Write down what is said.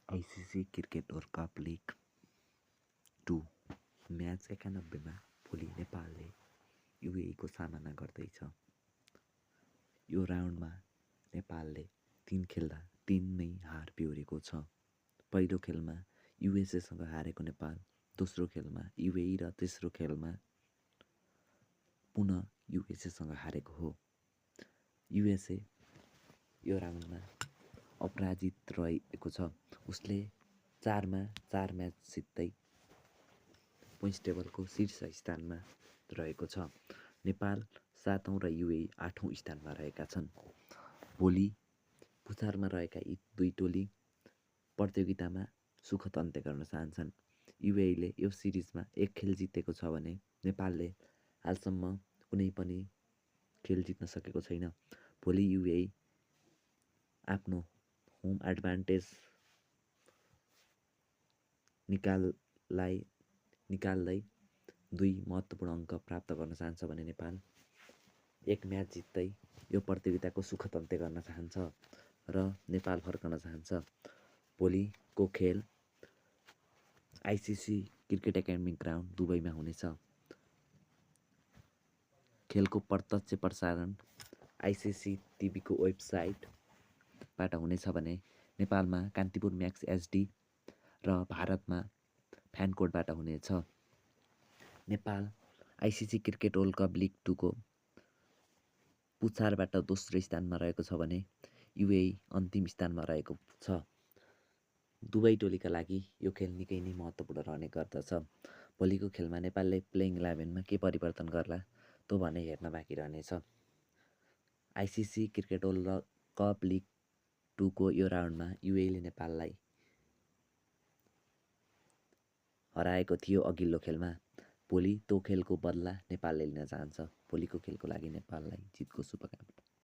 ICC cricket world cup league 2 match 91मा भोलि नेपालले युएईको सामना गर्दैछ। यो राउन्डमा नेपालले 3 खेल्दा 3 नै हार बेहोरेको छ। पहिलो खेलमा युएसएसँग हारेको नेपाल, दोस्रो खेलमा युएई र तेस्रो खेलमा पुनः युएसएसँग हारेको हो। युएसए यो राउन्डमा अपराजित रहेको छ। उसले 4मा 4 म्याच जित्दै पोइन्ट्स टेबलको शीर्ष स्थानमा रहेको छ। नेपाल 7औं र युएई 8औं स्थानमा रहेका छन्। भोलि पुछारमा रहेका यी दुई टोली प्रतियोगितामा सुखद अन्त्य गर्न चाहन्छन्। युएईले यो सिरिजमा 1 खेल जितेको छ भने नेपालले हालसम्म कुनै पनि खेल जित्न सकेको छैन। भोलि युएई आफ्नो होम एडभान्टेज निकाल्दै 2 महत्त्वपूर्ण अङ्क प्राप्त गर्न चाहन्छ भने नेपाल 1 म्याच जित्दै यो प्रतियोगिताको सुखद अन्त्य गर्न चाहन्छ र नेपाल फर्कन चाहन्छ। भोलिको खेल आइसिसी क्रिकेट एकाडेमी ग्राउन्ड दुबईमा हुनेछ। खेलको प्रत्यक्ष प्रसारण आइसिसी टिभीको वेबसाइटबाट हुनेछ भने नेपालमा कान्तिपुर म्याक्स एचडी र भारतमा फ्यानकोडबाट हुनेछ। Nepal ICC cricket world cup league 2 को पुछारबाट दोस्रो स्थानमा रहेको छ भने युएई अन्तिम स्थानमा रहेको छ। दुवै टोलीका लागि यो खेल निकै नै महत्त्वपूर्ण रहने गर्दछ। भोलिको खेलमा नेपालले प्लेइङ 11मा के परिवर्तन गर्ला त्यो भने हेर्न बाँकी रहनेछ। ICC cricket world cup league 2 को यो राउन्डमा युएईले नेपाललाई हराएको थियो अघिल्लो खेलमा। भोलि त्यो खेलको बदला नेपालले लिन चाहन्छ। भोलिको खेलको लागि नेपाललाई जितको शुभकामना।